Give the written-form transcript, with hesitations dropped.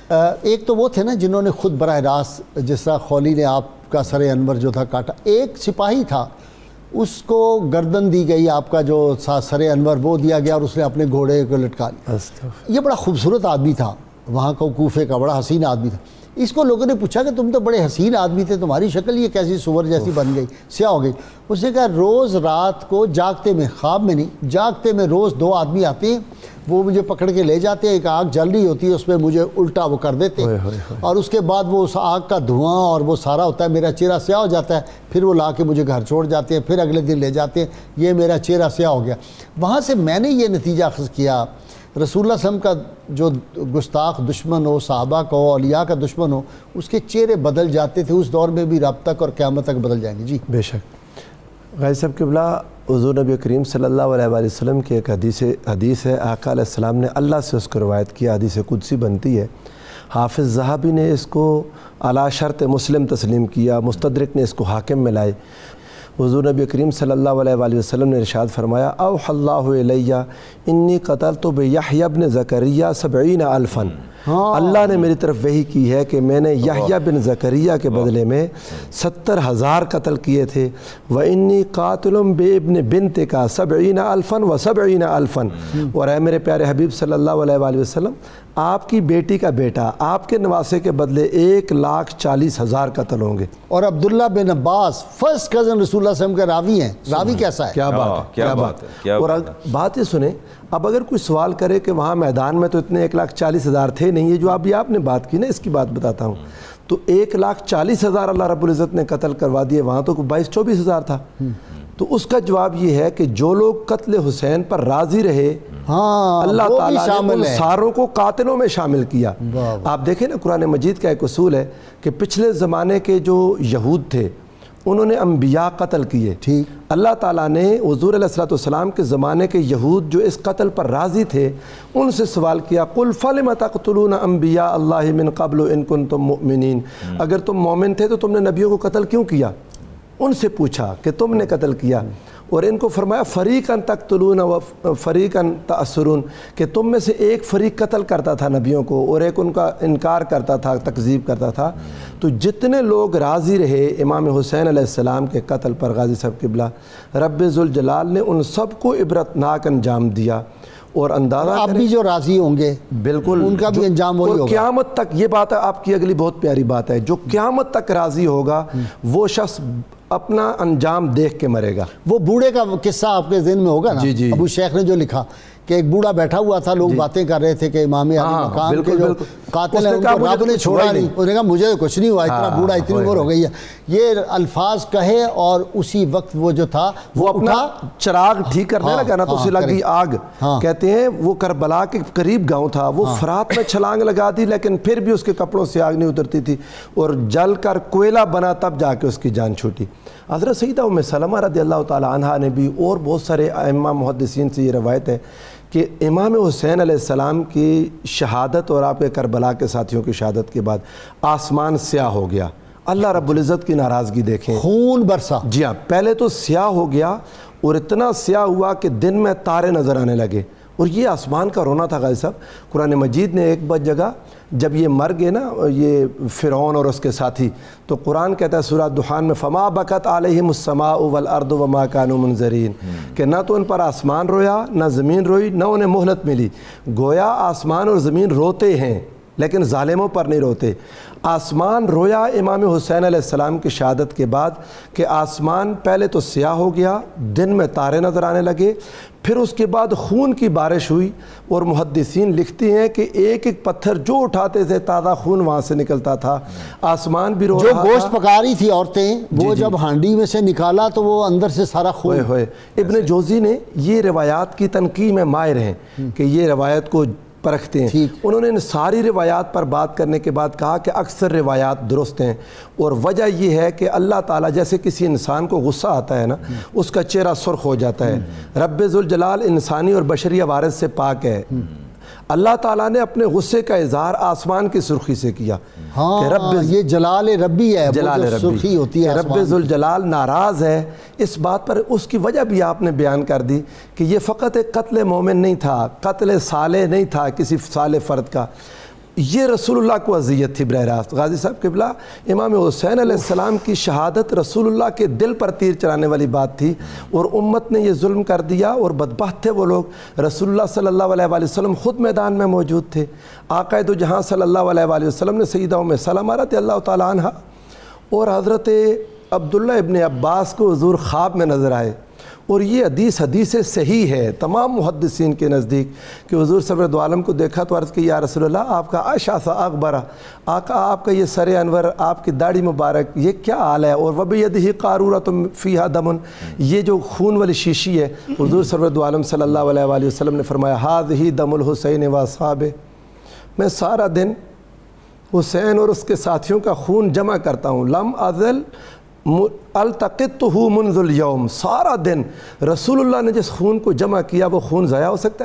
ایک تو وہ تھے نا جنہوں نے خود براہ راست، جس طرح خولی نے آپ کا سر انور جو تھا کاٹا، ایک سپاہی تھا اس کو گردن دی گئی، آپ کا جو سر انور وہ دیا گیا اور اس نے اپنے گھوڑے کو لٹکا لیا۔ یہ بڑا خوبصورت آدمی تھا، وہاں کا کوفے کا بڑا حسین آدمی تھا۔ اس کو لوگوں نے پوچھا کہ تم تو بڑے حسین آدمی تھے، تمہاری شکل یہ کیسی سور جیسی بن گئی، سیاہ ہو گئی؟ اس نے کہا روز رات کو جاگتے میں، خواب میں نہیں، جاگتے میں روز 2 آدمی آتے ہیں، وہ مجھے پکڑ کے لے جاتے ہیں، ایک آگ جل رہی ہوتی ہے اس میں مجھے الٹا وہ کر دیتے ہیں، اور اس کے بعد وہ اس آگ کا دھواں اور وہ سارا ہوتا ہے، میرا چہرہ سیاہ ہو جاتا ہے، پھر وہ لا کے مجھے گھر چھوڑ جاتے ہیں، پھر اگلے دن لے جاتے ہیں، یہ میرا چہرہ سیاہ ہو گیا۔ وہاں سے میں نے یہ نتیجہ اخذ کیا، رسول اللہ صلی اللہ علیہ وسلم کا جو گستاخ دشمن ہو، صحابہ کا ہو، اولیاء کا دشمن ہو، اس کے چہرے بدل جاتے تھے، اس دور میں بھی رب تک اور قیامت تک بدل جائیں گے۔ جی بے شک۔ غازی صاحب قبلہ، حضور نبی کریم صلی اللہ علیہ وآلہ وسلم کی ایک حدیث ہے، آقا علیہ السلام نے اللہ سے اس کو روایت کیا، حدیث قدسی بنتی ہے۔ حافظ ذہبی نے اس کو علی شرط مسلم تسلیم کیا، مستدرک نے اس کو حاکم میں لائے۔ حضور نبی کریم صلی اللہ علیہ وآلہ وسلم نے ارشاد فرمایا، اوحی اللہ الیہ انی قتلت بیحیی ابن زکریا 70,000۔ اللہ نے میری طرف وحی کی ہے کہ میں نے یحییٰ بن زکریا کے بدلے میں 70,000 قتل کیے تھے۔ وَإِنِّي قَاتِلٌ بِابْنِ بِنْتِكَ 70,000 و70,000۔ اور اے میرے پیارے حبیب صلی اللہ علیہ وآلہ وسلم، آپ کی بیٹی کا بیٹا، آپ کے نواسے کے بدلے 1,40,000 قتل ہوں گے۔ اور عبداللہ بن عباس فرسٹ کزن رسول اللہ صلی اللہ علیہ وسلم کے راوی ہیں۔ راوی کیسا ہے؟ کیا بات ہے، کیا بات ہے۔ اور بات یہ سنیں، اب اگر کوئی سوال کرے کہ وہاں میدان میں تو اتنے 1,40,000 تھے نہیں، یہ جو آپ نے بات کی نا، اس کی بات بتاتا ہوں، تو 1,40,000 اللہ رب العزت نے قتل کروا دیے، وہاں تو 22-24,000 تھا۔ تو اس کا جواب یہ ہے کہ جو لوگ قتل حسین پر راضی رہے، اللہ تعالیٰ نے ان ساروں کو قاتلوں میں شامل کیا۔ آپ دیکھیں نا، قرآن مجید کا ایک اصول ہے کہ پچھلے زمانے کے جو یہود تھے انہوں نے انبیاء قتل کیے، اللہ تعالیٰ نے حضور علیہ السلام کے زمانے کے یہود جو اس قتل پر راضی تھے ان سے سوال کیا، قُلْ فَلِمَ تَقْتُلُونَ أَنْبِيَاءَ اللَّهِ مِنْ قَبْلُ إِن كُنْتُم مُؤْمِنِينَ، اگر تم مومن تھے تو تم نے نبیوں کو قتل کیوں کیا؟ ان سے پوچھا کہ تم نے قتل کیا، اور ان کو فرمایا فریقاً تقتلون و فریقاً تأسرون، کہ تم میں سے ایک فریق قتل کرتا تھا نبیوں کو اور ایک ان کا انکار کرتا تھا، تکذیب کرتا تھا۔ تو جتنے لوگ راضی رہے امام حسین علیہ السلام کے قتل پر، غازی صاحب قبلہ، رب ذوالجلال نے ان سب کو عبرتناک انجام دیا۔ اور اندازہ اب بھی جو راضی ہوں گے بالکل ان کا بھی انجام وہی ہوگا، اور قیامت تک، یہ بات ہے آپ کی اگلی بہت پیاری بات ہے، جو قیامت تک راضی ہوگا وہ شخص اپنا انجام دیکھ کے مرے گا۔ وہ بوڑھے کا قصہ آپ کے ذہن میں ہوگا نا، ابو شیخ نے جو لکھا کہ ایک بوڑھا بیٹھا ہوا تھا، لوگ باتیں کر رہے تھے کہ امام علی مقام کے جو قاتل ہیں ان کو رب نے چھوڑا نہیں، انہوں نے کہا مجھے کچھ نہیں ہوا، اتنا بوڑھا، اتنی عمر ہو گئی ہے۔ یہ الفاظ کہے اور اسی وقت وہ جو تھا وہ اپنا چراغ ٹھیک کرنے لگا نا، تو اسے لگ گئی آگ۔ کہتے ہیں وہ کربلا کے قریب گاؤں تھا، وہ فرات میں چھلانگ لگا دی لیکن پھر بھی اس کے کپڑوں سے آگ نہیں اترتی تھی، اور جل کر کوئلہ بنا تب جا کے اس کی جان چھوٹی۔ حضرت سیدہ ام سلمہ رضی اللہ تعالی عنہا نے بھی، اور بہت سارے ائمہ محدثین سے یہ روایت ہے کہ امام حسین علیہ السلام کی شہادت اور آپ کے کربلا کے ساتھیوں کی شہادت کے بعد آسمان سیاہ ہو گیا۔ اللہ رب العزت کی ناراضگی دیکھیں، خون برسا۔ جی ہاں، پہلے تو سیاہ ہو گیا اور اتنا سیاہ ہوا کہ دن میں تارے نظر آنے لگے، اور یہ آسمان کا رونا تھا۔ غازی صاحب قرآن مجید نے ایک بار جگہ جب یہ مر گئے نا، یہ فرعون اور اس کے ساتھی، تو قرآن کہتا ہے سورہ دخان میں فما بکت علیہم السماء والارض وما كانوا منذرین، کہ نہ تو ان پر آسمان رویا نہ زمین روئی، نہ انہیں مہلت ملی۔ گویا آسمان اور زمین روتے ہیں لیکن ظالموں پر نہیں روتے۔ آسمان رویا امام حسین علیہ السلام کی شہادت کے بعد کہ آسمان پہلے تو سیاہ ہو گیا، دن میں تارے نظر آنے لگے، پھر اس کے بعد خون کی بارش ہوئی، اور محدثین لکھتی ہیں کہ ایک ایک پتھر جو اٹھاتے تھے تازہ خون وہاں سے نکلتا تھا، آسمان بھی رو رہا تھا۔ جو گوشت پکا رہی تھی عورتیں، وہ جب ہانڈی میں سے نکالا تو وہ اندر سے سارا خون ہوئے۔ ابن جوزی نے یہ روایات کی تنقیح میں ماہر ہیں کہ یہ روایت کو پرکھتے ہیں، انہوں نے ان ساری روایات پر بات کرنے کے بعد کہا کہ اکثر روایات درست ہیں، اور وجہ یہ ہے کہ اللہ تعالیٰ جیسے کسی انسان کو غصہ آتا ہے نا، اس کا چہرہ سرخ ہو جاتا ہے۔ رب ذوالجلال انسانی اور بشری عوارض سے پاک ہے، اللہ تعالیٰ نے اپنے غصے کا اظہار آسمان کی سرخی سے کیا کہ رب یہ جلال ربی ہے، جلال ربی سرخی ہوتی ہے، رب ذوالجلال ناراض ہے اس بات پر۔ اس کی وجہ بھی آپ نے بیان کر دی کہ یہ فقط ایک قتل مومن نہیں تھا، قتل صالح نہیں تھا کسی صالح فرد کا۔ یہ رسول اللہ کو اذیت تھی براہ راست. غازی صاحب قبلہ امام حسین علیہ السلام کی شہادت رسول اللہ کے دل پر تیر چلانے والی بات تھی, اور امت نے یہ ظلم کر دیا, اور بدبخت تھے وہ لوگ. رسول اللہ صلی اللہ علیہ وآلہ وسلم خود میدان میں موجود تھے. آقا دو جہاں صلی اللہ علیہ وآلہ وسلم نے سیدہ ام سلمہ رضی اللہ تعالیٰ عنہ اور حضرت عبداللہ ابن عباس کو حضور خواب میں نظر آئے, اور یہ حدیث صحیح ہے تمام محدثین کے نزدیک کہ حضور سرور دو عالم کو دیکھا تو عرض کی یا رسول اللہ آپ کا اشعث اغبرہ, آقا آپ کا یہ سر انور, آپ کی داڑھی مبارک, یہ کیا حال ہے؟ اور وبیدہ قارورۃ فیہا دم, یہ جو خون والی شیشی ہے. حضور سرور دو عالم صلی اللہ علیہ وآلہ وسلم نے فرمایا ھذہ دم الحسین واصحابہ, میں سارا دن حسین اور اس کے ساتھیوں کا خون جمع کرتا ہوں. لم ازل التقطہ منذ اليوم, سارا دن رسول اللہ نے جس خون کو جمع کیا وہ خون ضائع ہو سکتا